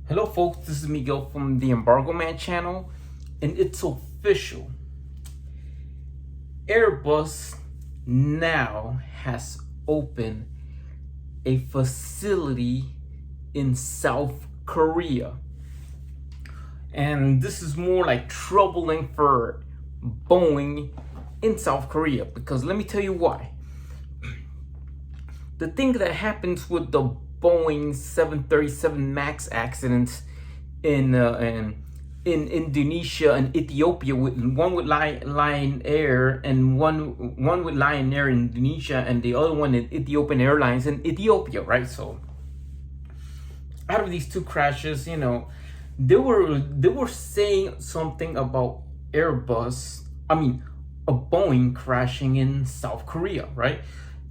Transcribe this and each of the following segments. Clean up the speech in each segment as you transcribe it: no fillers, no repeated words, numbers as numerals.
Hello folks, this is Miguel from the Embargo Man channel, and it's official. Airbus now has opened a facility in South Korea. And this is more like troubling for Boeing in South Korea, because let me tell you why. The thing that happens with the Boeing 737 MAX accidents in Indonesia and Ethiopia, with one with Lion Air and one with Lion Air in Indonesia, and the other one in Ethiopian Airlines in Ethiopia, right? So out of these two crashes, they were saying something about a Boeing crashing in South Korea, right?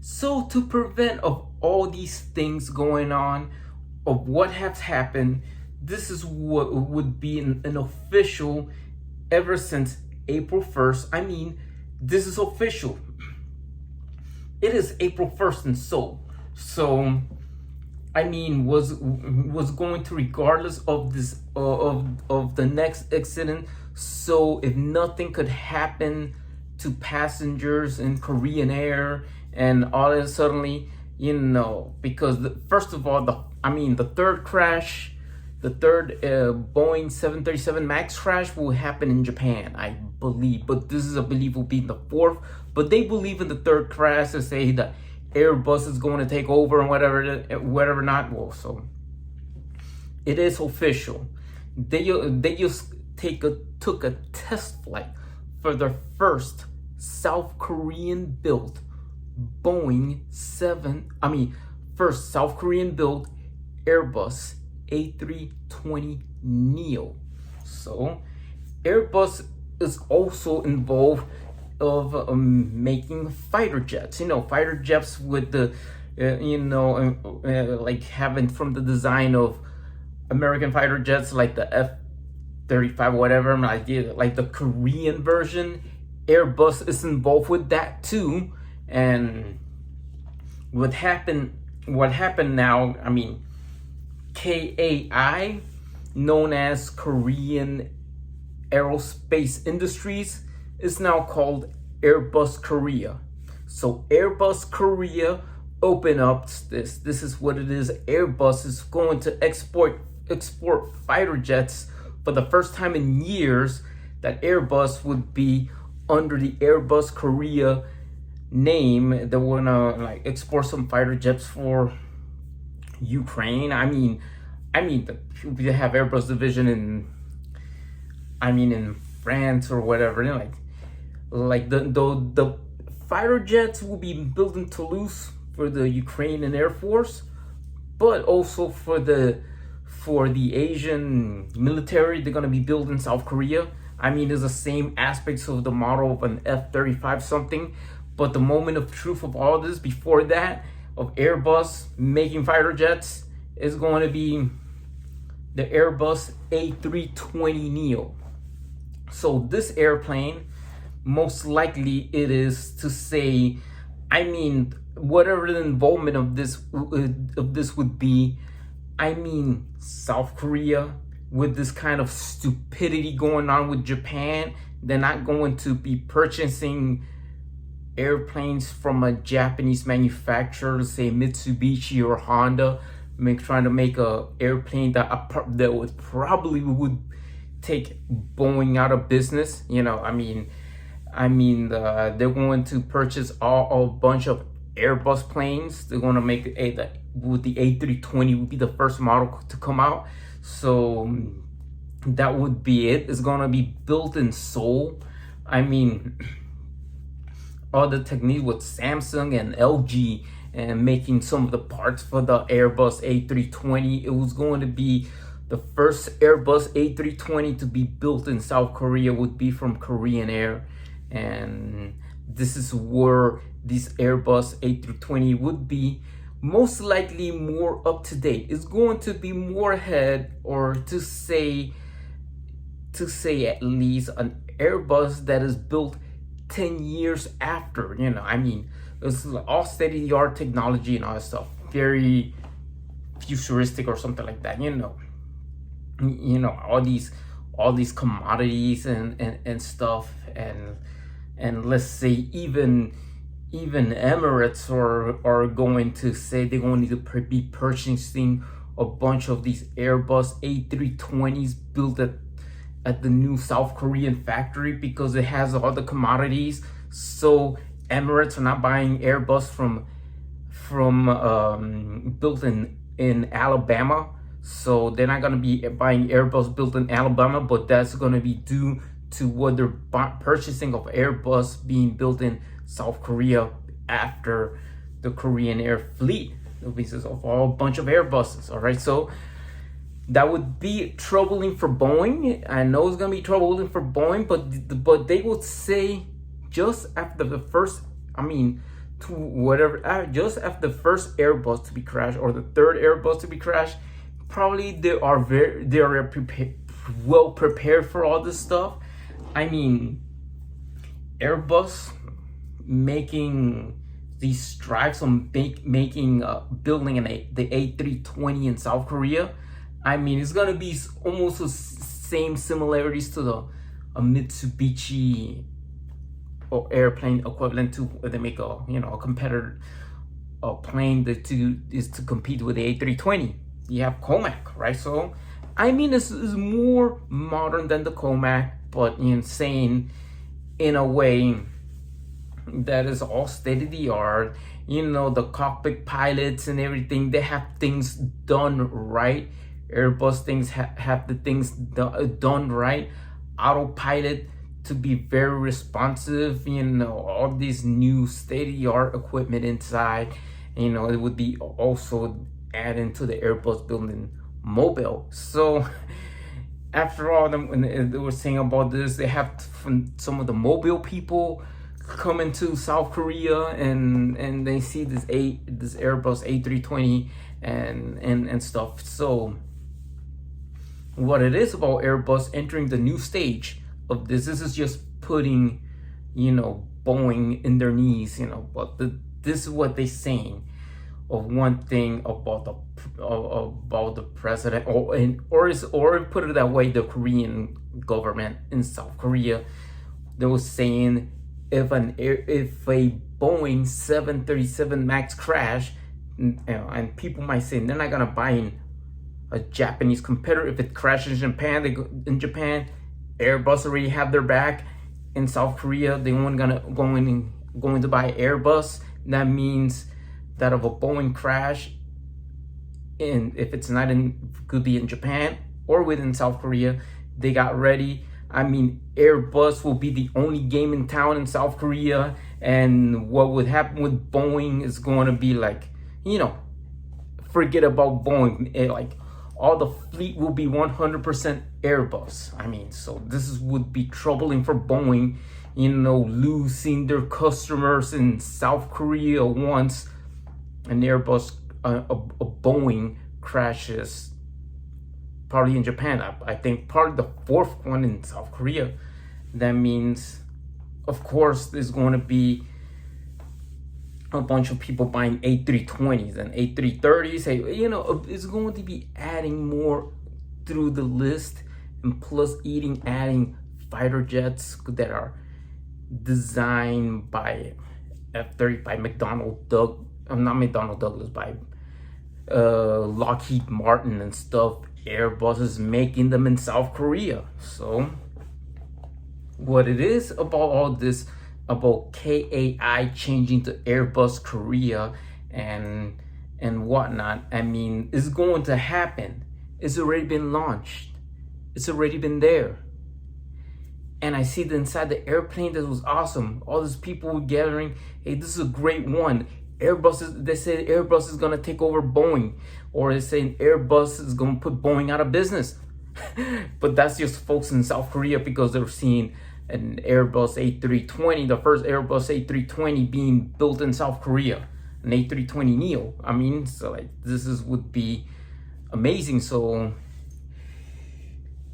So to prevent of all these things going on, of what has happened, this is what would be an official ever since April 1st. This is official. It is April 1st in Seoul. So was going to, regardless of this of the next accident, so if nothing could happen to passengers in Korean Air and all of suddenly, because first of all, the third crash, the third Boeing 737 MAX crash will happen in Japan, I believe, but this is, I believe, will be the fourth. But they believe in the third crash to say that Airbus is going to take over and whatever not. Well, so it is official. They just took a test flight for their first South Korean built first South Korean built Airbus A320 NEO. So Airbus is also involved of making fighter jets. Fighter jets with the like having from the design of American fighter jets, like the F-35, whatever, like the Korean version. Airbus is involved with that too. And what happened now, KAI, known as Korean Aerospace Industries, is now called Airbus Korea. So Airbus Korea open up this. This is what it is. Airbus is going to export fighter jets for the first time in years. That Airbus would be under the Airbus Korea name. They wanna export some fighter jets for Ukraine. They have Airbus division in France or whatever. The fighter jets will be built in Toulouse for the Ukrainian Air Force, but also for the Asian military, they're gonna be built in South Korea. It's the same aspects of the model of an F-35 something. But the moment of truth of all this, before that, of Airbus making fighter jets, is going to be the Airbus A320 NEO. So this airplane, most likely it is to say, whatever the involvement of this would be, South Korea, with this kind of stupidity going on with Japan, they're not going to be purchasing airplanes from a Japanese manufacturer, say Mitsubishi or Honda, trying to make a airplane that would probably take Boeing out of business. They're going to purchase a bunch of Airbus planes. They're going to make the A320 would be the first model to come out. So that would be it. It's going to be built in Seoul. All the technique with Samsung and LG and making some of the parts for the Airbus A320. It was going to be the first Airbus A320 to be built in South Korea, would be from Korean Air. And this is where this Airbus A320 would be most likely more up to date. It's going to be more ahead, or to say at least an Airbus that is built 10 years after. It's all state-of-the-art technology and all that stuff, very futuristic or something like that. you know, all these commodities and stuff, and let's say even Emirates are going to say they're going to be purchasing a bunch of these Airbus A320s built at the new South Korean factory because it has all the commodities. So Emirates are not buying Airbus from built in Alabama. So they're not going to be buying Airbus built in Alabama, but that's going to be due to what they're purchasing of Airbus being built in South Korea after the Korean Air Fleet releases of a bunch of Airbuses. All right, so that would be troubling for Boeing. I know it's gonna be troubling for Boeing, but they would say just after the first, just after the first Airbus to be crashed or the third Airbus to be crashed, probably they are well prepared for all this stuff. I mean, Airbus making these strides on building the A320 in South Korea. I mean, it's gonna be almost the same similarities to a Mitsubishi or airplane equivalent to they make a competitor a plane that is to compete with the A320. You have Comac, right? So I mean, this is more modern than the Comac, but insane in a way that is all state of the art. You know, the cockpit pilots and everything, they have things done right. Airbus things have the things done right. Autopilot to be very responsive. You know, all these new state of the art equipment inside. You know, it would be also adding to the Airbus building mobile. So after all, when they were saying about this, they have some of the mobile people coming to South Korea, and they see this Airbus A320 and stuff. So what it is about Airbus entering the new stage of this is just putting, Boeing in their knees, but this is what they're saying. Of one thing about the president, or put it that way, the Korean government in South Korea, they were saying if a Boeing 737 Max crash, and people might say they're not gonna buy in a Japanese competitor if it crashes in Japan. In Japan, Airbus already have their back. In South Korea, they weren't going to buy Airbus. That means that of a Boeing crash, and if it's not could be in Japan or within South Korea, they got ready. I mean, Airbus will be the only game in town in South Korea, and what would happen with Boeing is going to be like, forget about Boeing. Like, all the fleet will be 100% Airbus. I mean, so this would be troubling for Boeing, losing their customers in South Korea once an Airbus, a Boeing crashes, probably in Japan. I think probably the fourth one in South Korea. That means, of course, there's going to be a bunch of people buying A320s and A330s. It's going to be adding more through the list, and plus adding fighter jets that are designed by F-30 by by Lockheed Martin and stuff. Airbus is making them in South Korea. So what it is about all this, about KAI changing to Airbus Korea and whatnot, I mean, it's going to happen. It's already been launched. It's already been there. And I see that inside the airplane, that was awesome. All these people were gathering. Hey, this is a great one. They said Airbus is gonna take over Boeing, or they say Airbus is gonna put Boeing out of business. But that's just folks in South Korea, because they're seeing an Airbus A320, the first Airbus A320 being built in South Korea, an A320 NEO. I mean, so like would be amazing. So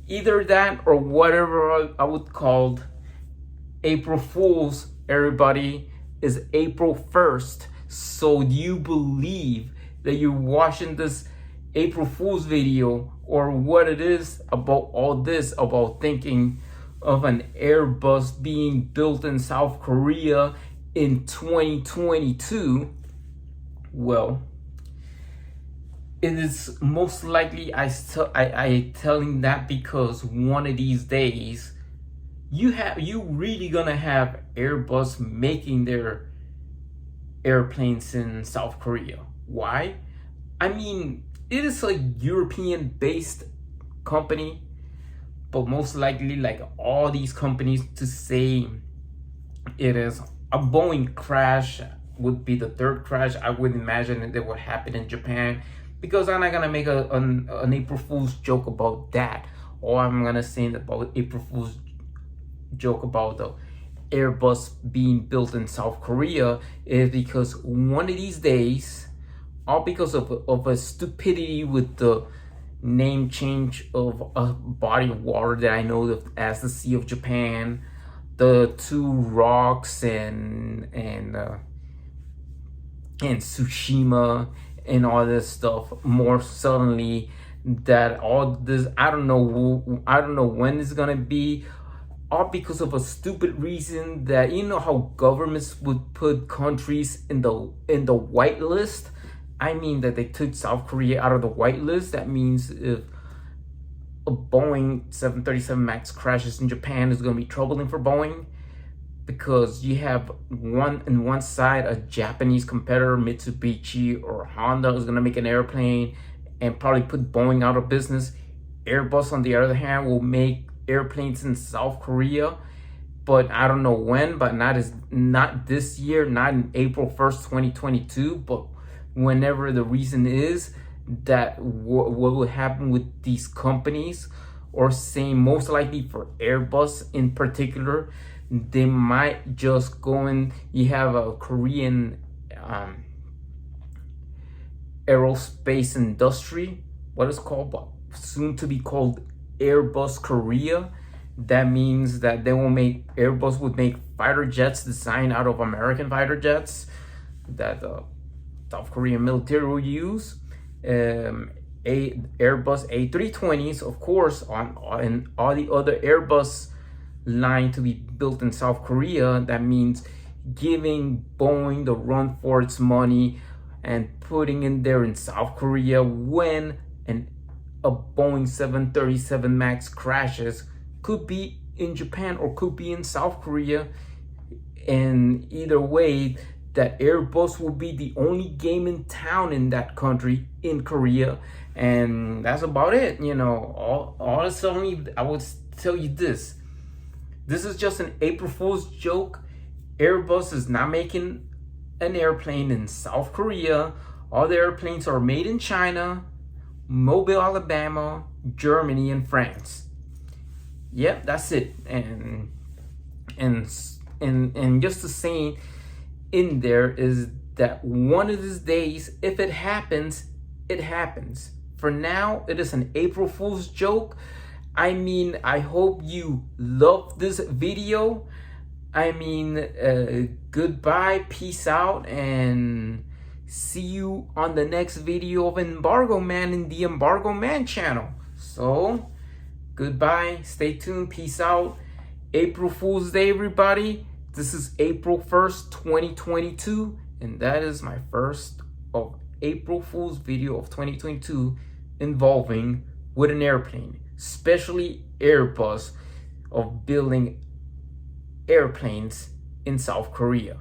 either that or whatever I would call April Fools, everybody, is April 1st. So you believe that you're watching this April Fool's video or what it is about all this, about thinking of an Airbus being built in South Korea in 2022, well, it is most likely I telling that because one of these days you really gonna have Airbus making their airplanes in South Korea. Why? I mean, it is a European based company, but most likely like all these companies to say it is a Boeing crash would be the third crash. I would imagine that would happen in Japan, because I'm not gonna make an April Fool's joke about that, or I'm gonna say about April Fool's joke about the Airbus being built in South Korea, is because one of these days, all because of a stupidity with the name change of a body of water that I know as the Sea of Japan, the two rocks and Tsushima and all this stuff, more suddenly that all this, I don't know when it's gonna be, all because of a stupid reason that, you know how governments would put countries in the white list. I mean that they took South Korea out of the white list. That means if a Boeing 737 MAX crashes in Japan, is going to be troubling for Boeing, because you have one side a Japanese competitor, Mitsubishi or Honda, is going to make an airplane and probably put Boeing out of business. Airbus, on the other hand, will make airplanes in South Korea, but I don't know when, but not this year, not in April 1st, 2022, but whenever the reason is that what will happen with these companies, or saying most likely for Airbus in particular, they might just go in. You have a Korean aerospace industry, what is called, but soon to be called Airbus Korea. That means that Airbus would make fighter jets designed out of American fighter jets that South Korean military will use. Airbus A320s, of course, and all the other Airbus line to be built in South Korea. That means giving Boeing the run for its money and putting in there in South Korea when a Boeing 737 MAX crashes. Could be in Japan or could be in South Korea, and either way, that Airbus will be the only game in town in that country, in Korea, and that's about it. You know, all of a sudden, I would tell you this. This is just an April Fool's joke. Airbus is not making an airplane in South Korea. All the airplanes are made in China, Mobile, Alabama, Germany, and France. Yep, that's it. And just the saying in there is that one of these days, if it happens, it happens. For now, it is an April Fool's joke. I mean, I hope you love this video. I mean, goodbye, peace out, and see you on the next video of Embargo Man in the Embargo Man channel. So, goodbye, stay tuned, peace out. April Fool's Day, everybody. This is April 1st, 2022, and that is my first of April Fool's video of 2022 involving with an airplane, especially Airbus, of building airplanes in South Korea.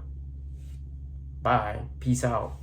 Bye, peace out.